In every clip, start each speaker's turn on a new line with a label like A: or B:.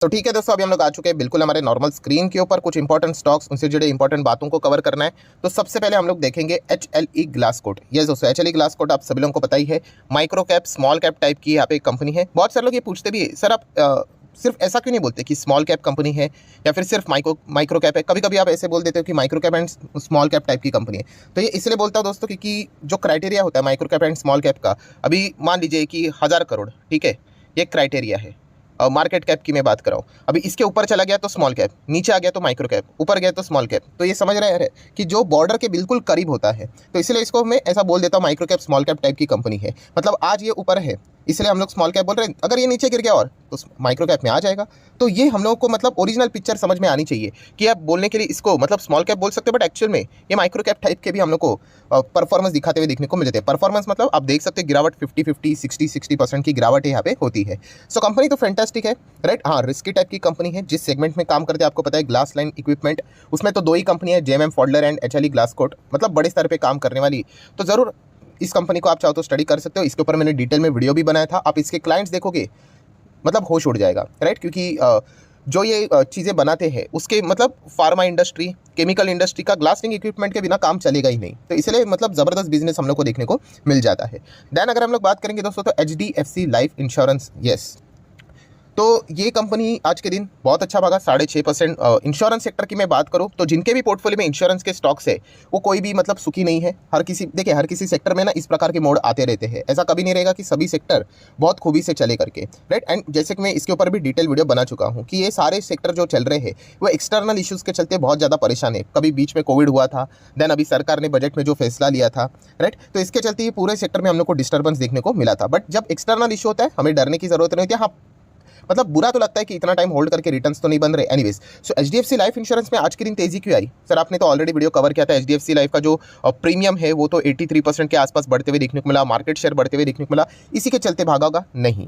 A: तो ठीक है दोस्तों, अभी हम लोग आ चुके हैं बिल्कुल हमारे नॉर्मल स्क्रीन के ऊपर। कुछ इंपॉर्टेंट स्टॉक्स, उनसे जुड़े इंपॉर्टेंट बातों को कवर करना है। तो सबसे पहले हम लोग देखेंगे HLE ग्लासकोट। यस दोस्तों, HLE ग्लासकोट आप सभी लोगों को पता ही है, micro cap small cap type की यहाँ पे एक कंपनी है। बहुत सारे लोग ये पूछते भी है, सर आप सिर्फ ऐसा क्यों नहीं बोलते कि स्मॉल कैप कंपनी है या फिर सिर्फ माइक्रो कैप है। कभी कभी आप ऐसे बोल देते हो कि micro cap and small cap type की कंपनी है। तो ये इसलिए बोलता हूँ दोस्तों क्योंकि जो क्राइटेरिया होता है micro cap and small cap का, अभी मान लीजिए कि 1000 करोड़, ठीक है, ये क्राइटेरिया है। मार्केट कैप की मैं बात कर रहा हूँ। अभी इसके ऊपर चला गया तो स्मॉल कैप, नीचे आ गया तो माइक्रो कैप, ऊपर गया तो स्मॉल कैप। तो ये समझ रहे हैं कि जो बॉर्डर के बिल्कुल करीब होता है, तो इसलिए इसको मैं ऐसा बोल देता हूँ micro cap small cap type की कंपनी है। मतलब आज ये ऊपर है इसलिए हम लोग स्मॉल कैप बोल रहे हैं, अगर ये नीचे गिर गया और तो माइक्रो कैप में आ जाएगा। तो ये हम लोगों को मतलब ओरिजिनल पिक्चर समझ में आनी चाहिए कि आप बोलने के लिए इसको मतलब स्मॉल कैप बोल सकते हो, बट एक्चुअल में ये माइक्रो कैप टाइप के भी हम लोग को परफॉर्मेंस दिखाते हुए देखने को मिल जाते हैं। परफॉर्मेंस मतलब आप देख सकते हैं गिरावट 50-50, 60% की गिरावट यहाँ पे होती है। सो कंपनी तो फैंटास्टिक है, राइट। हाँ, रिस्की टाइप की कंपनी है। जिस सेगमेंट में काम करते हैं आपको पता है, ग्लास लाइन इक्विपमेंट, उसमें तो दो ही कंपनी है, JMM फॉडलर एंड HLE ग्लासकोट, मतलब बड़े स्तर पे काम करने वाली। तो ज़रूर इस कंपनी को आप चाहो तो स्टडी कर सकते हो। इसके ऊपर मैंने डिटेल में वीडियो भी बनाया था। आप इसके क्लाइंट्स देखोगे मतलब होश उड़ जाएगा, राइट। क्योंकि जो ये चीज़ें बनाते हैं उसके मतलब फार्मा इंडस्ट्री, केमिकल इंडस्ट्री का ग्लासनिंग इक्विपमेंट के बिना काम चलेगा ही नहीं। तो इसलिए मतलब ज़बरदस्त बिजनेस हम लोग को देखने को मिल जाता है। देन अगर हम लोग बात करेंगे दोस्तों तो HDFC लाइफ इंश्योरेंस, यस। तो ये कंपनी आज के दिन बहुत अच्छा भागा, 6.5%। इंश्योरेंस सेक्टर की मैं बात करूं तो जिनके भी पोर्टफोलियो में इंश्योरेंस के स्टॉक्स है वो कोई भी मतलब सुखी नहीं है। हर किसी, देखिए, हर किसी सेक्टर में ना इस प्रकार के मोड़ आते रहते हैं। ऐसा कभी नहीं रहेगा कि सभी सेक्टर बहुत खूबी से चले करके, राइट। एंड जैसे कि मैं इसके ऊपर भी डिटेल वीडियो बना चुका हूँ कि ये सारे सेक्टर जो चल रहे हैं वो एक्सटर्नल इश्यूज़ के चलते बहुत ज़्यादा परेशान है। कभी बीच में कोविड हुआ था, देन अभी सरकार ने बजट में जो फैसला लिया था, राइट। तो इसके चलते ये पूरे सेक्टर में हम लोग को डिस्टर्बेंस देखने को मिला था। बट जब एक्सटर्नल इशू होता है हमें डरने की जरूरत नहीं होती है। हाँ, मतलब बुरा तो लगता है कि इतना टाइम होल्ड करके रिटर्न्स तो नहीं बन रहे। एनीवेज, सो HDFC लाइफ इंश्योरेंस में आज के दिन तेजी क्यों आई? सर आपने तो ऑलरेडी वीडियो कवर किया था। HDFC लाइफ का जो प्रीमियम है वो तो 83% के आसपास बढ़ते हुए देखने को मिला, मार्केट शेयर बढ़ते हुए देखने को मिला। इसी के चलते भागा होगा? नहीं,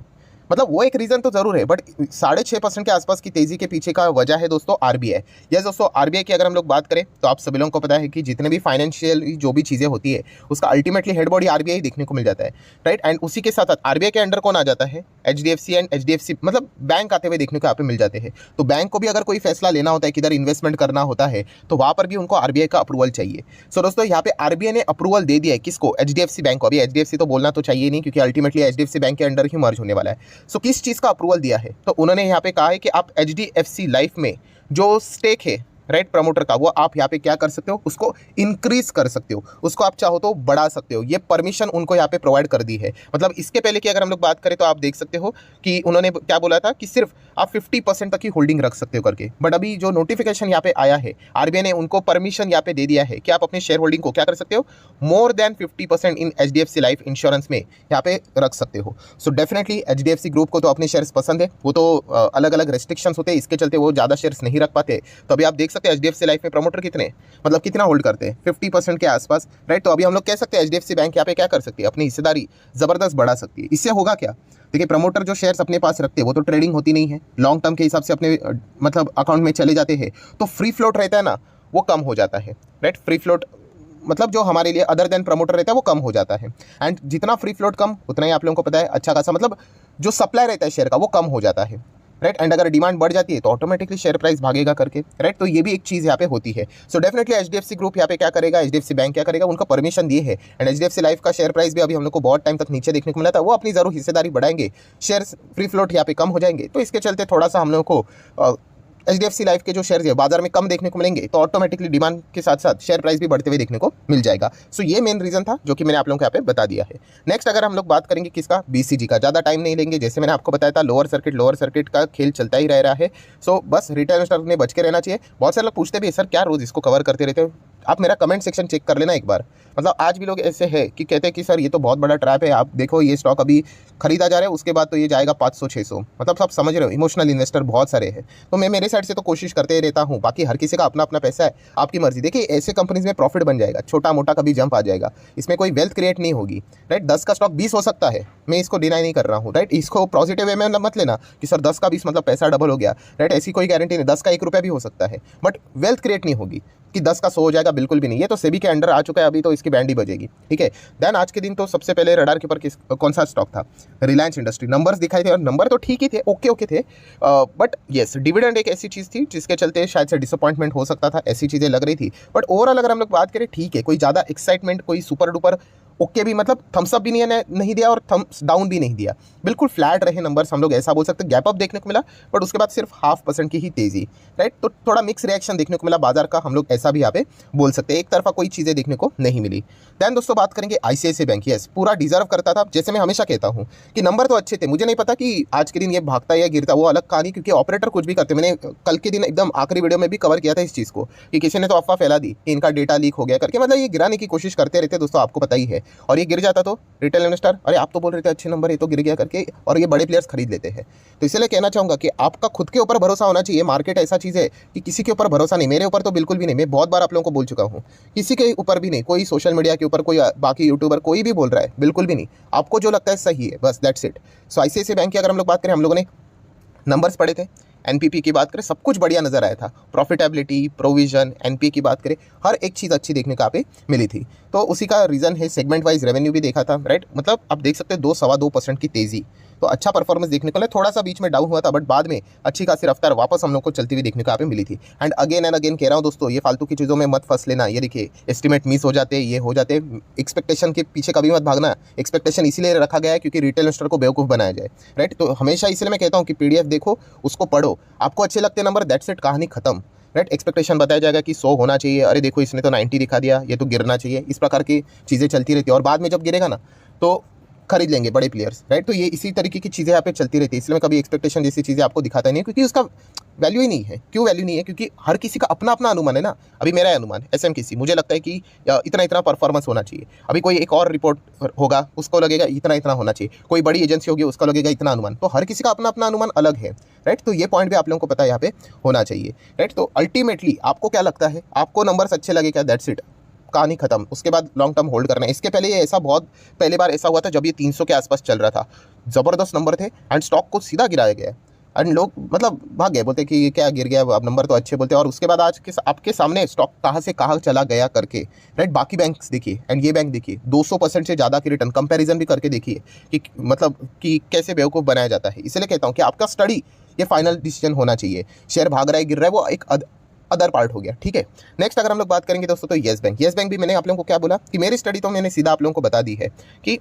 A: मतलब वो एक रीज़न तो ज़रूर है, बट 6.5% के आसपास की तेज़ी के पीछे का वजह है दोस्तों RBI। यस दोस्तों, RBI की अगर हम लोग बात करें तो आप सभी लोगों को पता है कि जितने भी फाइनेंशियल जो भी चीज़ें होती है उसका अल्टीमेटली हेड बॉडी RBI देखने को मिल जाता है, राइट। एंड उसी के साथ साथ RBI के अंडर कौन आ जाता है? HDFC एंड HDFC मतलब बैंक आते हुए देखने को यहाँ पे मिल जाते हैं। तो बैंक को भी अगर कोई फैसला लेना होता है, किधर इन्वेस्टमेंट करना होता है, तो वहाँ पर भी उनको RBI का अप्रूवल चाहिए। सो दोस्तों यहाँ पे RBI ने अप्रूवल दे दिया है किसको? HDFC बैंक को। अभी HDFC तो बोलना तो चाहिए नहीं क्योंकि अल्टीमेटली HDFC बैंक के अंडर ही मर्ज होने वाला है। सो किस चीज़ का अप्रूवल दिया है? तो उन्होंने यहाँ पे कहा है कि आप HDFC लाइफ में जो स्टेक है, राइट, प्रमोटर का, वो आप यहाँ पे क्या कर सकते हो? उसको इंक्रीज कर सकते हो, उसको आप चाहो तो बढ़ा सकते हो। ये परमिशन उनको यहाँ पे प्रोवाइड कर दी है। मतलब इसके पहले की अगर हम लोग बात करें तो आप देख सकते हो कि उन्होंने क्या बोला था कि सिर्फ आप 50% तक ही होल्डिंग रख सकते हो करके। बट अभी जो नोटिफिकेशन यहाँ पे आया है, RBI ने उनको परमिशन यहाँ पे दे दिया है कि आप अपने शेयर होल्डिंग को क्या कर सकते हो? मोर देन 50% इन HDFC लाइफ इंश्योरेंस में यहाँ पे रख सकते हो। सो डेफिनेटली HDFC ग्रुप को तो अपने शेयर्स पसंद है, वो तो अलग अलग रेस्ट्रिक्शंस होते हैं, इसके चलते वो ज़्यादा शेयर्स नहीं रख पाते। तो अभी आप देख सकते हैं HDFC लाइफ में प्रमोटर कितने, मतलब कितना होल्ड करते हैं? 50% के आसपास, राइट। तो अभी हम लोग कह सकते हैं HDFC बैंक यहाँ पे क्या कर सकती है? अपनी हिस्सेदारी ज़बरदस्त बढ़ा सकती है। इससे होगा क्या? देखिए, प्रमोटर जो शेयर्स अपने पास रखते हैं वो तो ट्रेडिंग होती नहीं है, लॉन्ग टर्म के हिसाब से अपने मतलब अकाउंट में चले जाते हैं। तो फ्री फ्लोट रहता है ना, वो कम हो जाता है, राइट। फ्री फ्लोट मतलब जो हमारे लिए अदर देन प्रमोटर रहता है वो कम हो जाता है। एंड जितना फ्री फ्लोट कम, उतना ही आप लोगों को पता है अच्छा खासा मतलब जो सप्लाई रहता है शेयर का वो कम हो जाता है, राइट। एंड अगर डिमांड बढ़ जाती है तो ऑटोमेटिकली शेयर प्राइस भागेगा करके, राइट। तो ये भी एक चीज़ यहाँ पे होती है। सो डेफिनेटली HDFC ग्रुप यहाँ पे क्या करेगा, HDFC बैंक क्या करेगा, उनको परमिशन दिए है। एंड HDFC लाइफ का शेयर प्राइस भी अभी हम लोग को बहुत टाइम तक नीचे देखने को मिला था। वो अपनी जरूर हिस्सेदारी बढ़ाएंगे, शेयर फ्री फ्लोट यहाँ पे कम हो जाएंगे। तो इसके चलते थोड़ा सा हम लोग को HDFC लाइफ के जो शेयर है बाजार में कम देखने को मिलेंगे, तो ऑटोमेटिकली डिमांड के साथ साथ शेयर प्राइस भी बढ़ते हुए देखने को मिल जाएगा। सो ये मेन रीजन था जो कि मैंने आप लोगों को यहाँ पे बता दिया है। नेक्स्ट अगर हम लोग बात करेंगे किसका, BCG का, ज़्यादा टाइम नहीं लेंगे। जैसे मैंने आपको बताया था लोअर सर्किट का खेल चलता ही रह रहा है। सो बस रिटेल इन्वेस्टर ने बच के रहना चाहिए। बहुत सारे लोग पूछते भी सर क्या रोज़ इसको कवर करते रहते हो? आप मेरा कमेंट सेक्शन चेक कर लेना एक बार। मतलब आज भी लोग ऐसे हैं कि कहते हैं कि सर ये तो बहुत बड़ा ट्रैप है, आप देखो ये स्टॉक अभी खरीदा जा रहा है उसके बाद तो ये जाएगा 500-600। मतलब सब समझ रहे हो, इमोशनल इन्वेस्टर बहुत सारे हैं। तो मैं मेरे साइड से तो कोशिश करते ही रहता हूँ, बाकी हर किसी का अपना अपना पैसा है, आपकी मर्जी। देखिए ऐसे कंपनीज में प्रॉफिट बन जाएगा, छोटा मोटा कभी जंप आ जाएगा, इसमें कोई वेल्थ क्रिएट नहीं होगी, राइट। 10 का स्टॉक 20 हो सकता है, मैं इसको डिनाई नहीं कर रहा हूँ, राइट। इसको पॉजिटिव वे में मत लेना कि सर 10 का 20 मतलब पैसा डबल हो गया, राइट। ऐसी कोई गारंटी नहीं, 10 का 1 रुपया भी हो सकता है, बट वेल्थ क्रिएट नहीं होगी। कि 10 का 100 हो जाएगा, बिल्कुल भी नहीं। ये तो सेबी के अंडर आ चुका है, अभी तो इसकी बैंड ही बजेगी, ठीक है। देन आज के दिन तो सबसे पहले रडार के ऊपर कौन सा स्टॉक था? रिलायंस इंडस्ट्री। नंबर्स दिखाए थे और नंबर तो ठीक ही थे, ओके ओके थे, बट येस डिविडेंड एक ऐसी चीज़ थी जिसके चलते शायद से डिसअपॉइंटमेंट हो सकता था, ऐसी चीज़ें लग रही थी। बट ओवरऑल अगर हम लोग बात करें, ठीक है, कोई ज़्यादा एक्साइटमेंट, कोई सुपर डुपर ओके भी, मतलब थम्स अप भी नहीं दिया और थम्स डाउन भी नहीं दिया, बिल्कुल फ्लैट रहे नंबर्स, हम लोग ऐसा बोल सकते हैं। गैप अप देखने को मिला, बट उसके बाद सिर्फ 0.5% की ही तेजी, राइट। तो थोड़ा मिक्स रिएक्शन देखने को मिला बाजार का, हम लोग ऐसा भी यहाँ पे बोल सकते हैं, एक तरफा कोई चीज़ें देखने को नहीं मिली। दैन दोस्तों बात करेंगे आईसीआईसीआई बैंक। यस, पूरा डिजर्व करता था, जैसे मैं हमेशा कहता हूँ कि नंबर तो अच्छे थे, मुझे नहीं पता कि आज के दिन ये भागता या गिरता, वो अलग कहानी, क्योंकि ऑपरेटर कुछ भी करते। मैंने कल के दिन एकदम आखिरी वीडियो में भी कवर किया था इस चीज़ को, कि किसी ने तो अफवाह फैला दी कि इनका डेटा लीक हो गया करके, मतलब ये गिराने की कोशिश करते रहते दोस्तों, आपको पता ही है। और ये गिर जाता तो रिटेल इन्वेस्टर, अरे आप तो बोल रहे थे अच्छे नंबर, ये तो गिर गया करके, और ये बड़े प्लेयर्स खरीद लेते हैं। तो इसलिए कहना चाहूँगा कि आपका खुद के ऊपर भरोसा होना चाहिए। मार्केट ऐसा चीज़ है कि किसी के ऊपर भरोसा नहीं, मेरे ऊपर तो बिल्कुल भी नहीं, मैं बहुत बार आप लोगों को बोल चुका हूँ, किसी के ऊपर भी नहीं, कोई सोशल मीडिया के ऊपर, कोई बाकी यूट्यूबर कोई भी बोल रहा है, बिल्कुल भी नहीं। आपको जो लगता है सही है, बस that's it. So ICICI bank की अगर हम लोग बात करें, हम लोगों ने नंबर्स पढ़े थे, एनपीपी की बात करें, सब कुछ बढ़िया नजर आया था, प्रॉफिटेबिलिटी, प्रोविजन, एनपीए की बात करें, हर एक चीज़ अच्छी देखने का पे मिली थी। तो उसी का रीज़न है, सेगमेंट वाइज रेवेन्यू भी देखा था, राइट। मतलब आप देख सकते हैं 2-2.25% की तेज़ी, तो अच्छा परफॉर्मेंस देखने को मिला। थोड़ा सा बीच में डाउन हुआ था, बट बाद में अच्छी खासी रफ्तार वापस हम लोग को चलती हुई देखने को पे मिली थी। एंड अगेन कह रहा हूँ दोस्तों, ये फालतू की चीज़ों में मत फंस लेना। ये देखिए, एस्टिमेट मिस हो जाते, ये हो जाते, एक्सपेक्टेशन के पीछे कभी मत भागना। एक्सपेक्टेशन इसीलिए रखा गया है क्योंकि रिटेल इन्वेस्टर को बेवकूफ़ बनाया जाए, राइट। तो हमेशा इसलिए मैं कहता हूँ कि पीडीएफ देखो, उसको पढ़ो, आपको अच्छे लगते नंबर, दैट्स इट, कहानी खत्म, राइट। एक्सपेक्टेशन बताया जाएगा कि 100 होना चाहिए, अरे देखो इसने तो 90 दिखा दिया, ये तो गिरना चाहिए, इस प्रकार की चीज़ें चलती रहती है। और बाद में जब गिरेगा ना, तो खरीद लेंगे बड़े प्लेयर्स, राइट। तो ये इसी तरीके की चीज़ें यहाँ पे चलती रहती है, इसलिए मैं कभी एक्सपेक्टेशन जैसी चीज़ें आपको दिखाता नहीं, क्योंकि उसका वैल्यू ही नहीं है। क्यों वैल्यू नहीं है? क्योंकि हर किसी का अपना अपना अनुमान है ना। अभी मेरा अनुमान एसएमकेसी, मुझे लगता है कि इतना इतना परफॉर्मेंस होना चाहिए। अभी कोई एक और रिपोर्ट होगा, उसको लगेगा इतना इतना होना चाहिए। कोई बड़ी एजेंसी होगी, उसका लगेगा इतना अनुमान। तो हर किसी का अपना अपना अनुमान अलग है, राइट। तो ये पॉइंट भी आप लोगों को पता है यहाँ पे होना चाहिए, राइट। तो अल्टीमेटली आपको क्या लगता है, आपको नंबर्स अच्छे लगे क्या? दैट्स इट, कहानी खत्म। उसके बाद लॉन्ग टर्म होल्ड करना है। इसके पहले ये ऐसा बहुत पहले बार ऐसा हुआ था जब ये 300 के आसपास चल रहा था, ज़बरदस्त नंबर थे एंड स्टॉक को सीधा गिराया गया एंड लोग मतलब भाग गए, बोलते कि क्या गिर गया, अब नंबर तो अच्छे बोलते। और उसके बाद आज के आपके सामने स्टॉक कहाँ से कहाँ चला गया करके, राइट। बाकी बैंक्स देखिए एंड ये बैंक देखिए, 200% से ज़्यादा की रिटर्न, कंपैरिजन भी करके देखिए कि मतलब कि कैसे बेवकूफ़ बनाया जाता है। इसलिए कहता हूँ कि आपका स्टडी ये फाइनल डिसीजन होना चाहिए। शेयर भाग रहा है, गिर रहा है, वो एक अदर पार्ट हो गया, ठीक है। नेक्स्ट अगर हम लोग बात करेंगे दोस्तों, तो येस बैंक भी मैंने आप लोगों को क्या बोला कि मेरी स्टडी तो मैंने सीधा आप लोगों को बता दी है कि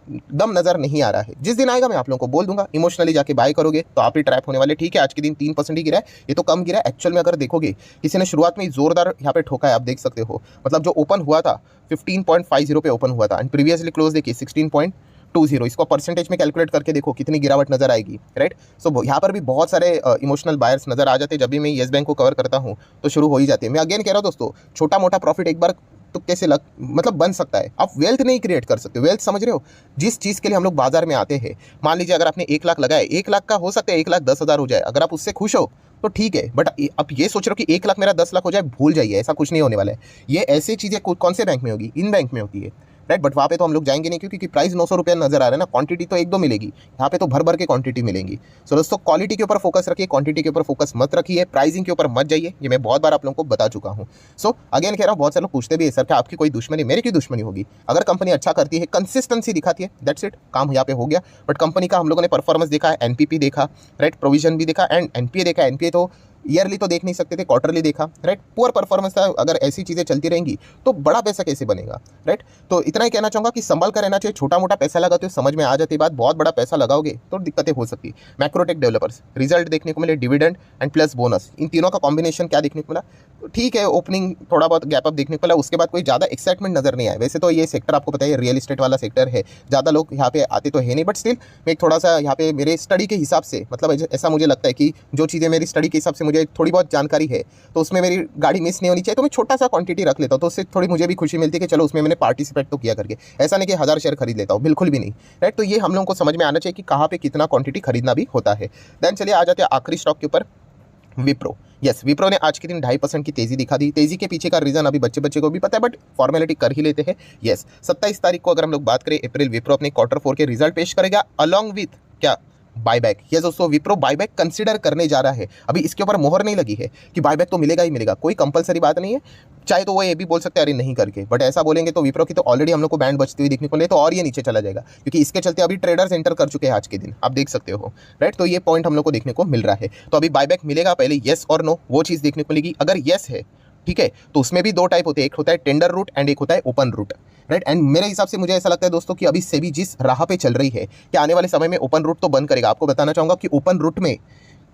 A: दम नजर नहीं आ रहा है। जिस दिन आएगा मैं आप लोगों को बोल दूंगा, इमोशनली जाके बाय करोगे तो आप ही ट्रैप होने वाले, ठीक है। आज के दिन 3% ही गिरा है, ये तो कम गिरा है। एक्चुअल में अगर देखोगे, किसी ने शुरुआत में जोरदार यहाँ पे ठोका है, आप देख सकते हो। मतलब जो ओपन हुआ था 15.50 पे ओपन हुआ था एंड प्रीवियसली क्लोज देखिए 16.20। इसको परसेंटेज में कैलकुलेट करके देखो कितनी गिरावट नजर आएगी, राइट। सो यहाँ पर भी बहुत सारे इमोशनल बायर्स नजर आ जाते हैं। जब भी मैं येस बैंक को कवर करता हूँ तो शुरू हो ही जाते हैं। मैं अगेन कह रहा हूँ दोस्तों, छोटा मोटा प्रॉफिट एक बार तो कैसे मतलब बन सकता है। आप वेल्थ नहीं क्रिएट कर सकते। वेल्थ समझ रहे हो, जिस चीज़ के लिए हम लोग बाजार में आते हैं। मान लीजिए अगर आपने 1 लाख लगाए, 1 लाख का हो सकता है 1,10,000 हो जाए, अगर आप उससे खुश हो तो ठीक है। बट अब ये सोच रहे हो कि 1 लाख मेरा 10 लाख हो जाए, भूल जाइए, ऐसा कुछ नहीं होने वाला है। ये ऐसी चीज़ें कौन से बैंक में होगी? इन बैंक में होती है, राइट। बट वहाँ पे तो हम लोग जाएंगे नहीं, क्योंकि प्राइस 900 रुपये नजर आ रहा है ना। क्वांटिटी तो 1-2 मिलेगी, यहाँ पे तो भर भर के क्वांटिटी मिलेंगी। सो दोस्तों, क्वालिटी के ऊपर फोकस रखिए, क्वांटिटी के ऊपर फोकस मत रखिए, प्राइसिंग के ऊपर मत जाइए। ये मैं बहुत बार आप लोगों को बता चुका हूँ। सो अगेन कह रहा हूँ, बहुत सारे लोग पूछते भी है, सर क्या आपकी कोई दुश्मनी? मेरी क्यों दुश्मनी होगी? अगर कंपनी अच्छा करती है, कंसिस्टेंसी दिखाती है, दैट्स इट, काम यहाँ पे हो गया। बट कंपनी का हम लोगों ने परफॉर्मेंस देखा है, एनपीपी देखा, राइट, प्रोविजन भी देखा एंड एनपीए देखा। एनपीए तो ईयरली तो देख नहीं सकते थे, क्वार्टरली देखा, राइट। पुअर परफॉर्मेंस था। अगर ऐसी चीज़ें चलती रहेंगी तो बड़ा पैसा कैसे बनेगा, राइट। तो इतना ही कहना चाहूँगा कि संभल कर रहना चाहिए। छोटा मोटा पैसा लगाते हो, समझ में आ जाती बात। बहुत बड़ा पैसा लगाओगे तो दिक्कतें हो सकती। मैक्रोटेक डेवलपर्स रिजल्ट देखने को मिले, डिविडेंड एंड प्लस बोनस, इन तीनों का कॉम्बिनेशन क्या देखने को मिला? तो ठीक है, ओपनिंग थोड़ा बहुत गैप अप देखने को मिला, उसके बाद कोई ज़्यादा एक्साइटमेंट नजर नहीं आया। वैसे तो ये सेक्टर आपको पता है रियल एस्टेट वाला सेक्टर है, ज़्यादा लोग यहाँ पे आते तो है नहीं, बट स्टिल मैं थोड़ा सा यहाँ पे मेरे स्टडी के हिसाब से, मतलब ऐसा मुझे लगता है कि जो चीज़ें मेरी स्टडी के हिसाब से मुझे थोड़ी बहुत जानकारी है, तो उसमें मेरी गाड़ी मिस नहीं होनी चाहिए। तो मैं छोटा सा क्वांटिटी रख लेता हूँ, तो उससे थोड़ी मुझे भी खुशी मिलती है कि चलो उसमें मैंने पार्टिसिपेट तो किया करके। ऐसा नहीं कि 1000 शेयर खरीद लेता हूँ, बिल्कुल भी नहीं, राइट। तो ये हम लोगों को समझ में आना चाहिए कि कहाँ पे कितना क्वांटिटी खरीदना भी होता है। देन चलिए आ जाते हैं आखिरी स्टॉक के ऊपर, विप्रो। यस, विप्रो ने आज के दिन 2.5% की तेजी दिखा दी। तेजी के पीछे का रीजन अभी बच्चे को भी पता है, बट फॉर्मेलिटी कर ही लेते हैं। यस, 27 तारीख को अगर हम लोग बात करें अप्रैल, विप्रो अपने Q4 के रिजल्ट पेश करेगा अलॉन्ग विथ क्या? बायबैक। ये दोस्तों विप्रो बायबैक कंसीडर करने जा रहा है। अभी इसके ऊपर मोहर नहीं लगी है कि बायबैक तो मिलेगा ही मिलेगा, कोई कंपलसरी बात नहीं है। चाहे तो वो ये भी बोल सकते हैं अरे नहीं करके, बट ऐसा बोलेंगे तो विप्रो की तो ऑलरेडी हम लोग को बैंड बचती हुई दिखने को मिले, तो और ये नीचे चला जाएगा, क्योंकि इसके चलते अभी ट्रेडर्स एंटर कर चुके हैं आज के दिन, आप देख सकते हो, राइट। तो ये पॉइंट हम लोग को देखने को मिल रहा है। तो अभी बायबैक मिलेगा, पहले येस और नो वो चीज़ देखने को मिलेगी। अगर येस है, ठीक है, तो उसमें भी दो टाइप होते हैं, एक होता है टेंडर रूट एंड एक होता है ओपन रूट, राइट। एंड मेरे हिसाब से मुझे ऐसा लगता है दोस्तों कि अभी सेबी जिस राह पे चल रही है कि आने वाले समय में ओपन रूट तो बंद करेगा। आपको बताना चाहूंगा कि ओपन रूट में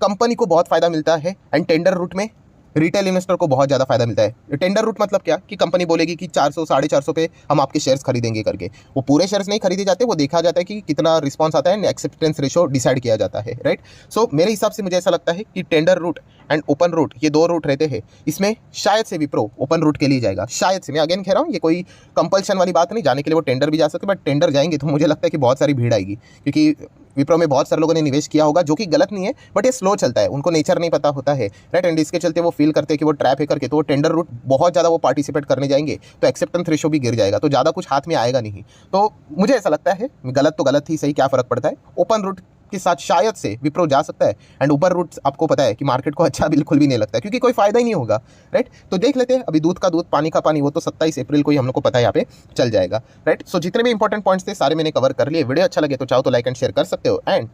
A: कंपनी को बहुत फायदा मिलता है एंड टेंडर रूट में रिटेल इन्वेस्टर को बहुत ज़्यादा फायदा मिलता है। टेंडर रूट मतलब क्या कि कंपनी बोलेगी कि 400 450 पे हम आपके शेयर्स खरीदेंगे करके, वो पूरे शेयर्स नहीं खरीदे जाते, वो देखा जाता है कि कितना रिस्पॉन्स आता है, एक्सेप्टेंस रेशो डिसाइड किया जाता है, राइट। सो मेरे हिसाब से मुझे ऐसा लगता है कि tender root and open root ये दो रूट रहते हैं। इसमें शायद से विप्रो ओपन रूट के लिए जाएगा, शायद से। मैं अगेन कह रहा हूँ ये कोई कंपल्शन वाली बात नहीं, जाने के लिए वो टेंडर भी जा सकते, बट टेंडर जाएंगे तो मुझे लगता है कि बहुत सारी भीड़ आएगी, क्योंकि विप्रो में बहुत सारे लोगों ने निवेश किया होगा, जो कि गलत नहीं है, बट ये स्लो चलता है, उनको नेचर नहीं पता होता है, राइट। एंड इसके चलते वो फील करते हैं कि वो ट्रैप है करके, तो वो टेंडर रूट बहुत ज़्यादा वो पार्टिसिपेट करने जाएंगे, तो एक्सेप्टेंस रेशो भी गिर जाएगा, तो ज़्यादा कुछ हाथ में आएगा नहीं। तो मुझे ऐसा लगता है, गलत तो गलत ही सही, क्या फ़र्क पड़ता है, ओपन रूट के साथ शायद से विप्रो जा सकता है। एंड ऊपर रूट आपको पता है कि मार्केट को अच्छा बिल्कुल भी नहीं लगता है, क्योंकि कोई फायदा ही नहीं होगा, राइट। तो देख लेते हैं, अभी दूध का दूध पानी का पानी, वो तो 27 अप्रैल को ही हम लोग को पता है यहाँ पे चल जाएगा, राइट। सो जितने भी इंपॉर्टेंट पॉइंट्स थे सारे मैंने कवर कर लिए। वीडियो अच्छा लगे तो चाहो तो लाइक एंड शेयर कर सकते हो। एंड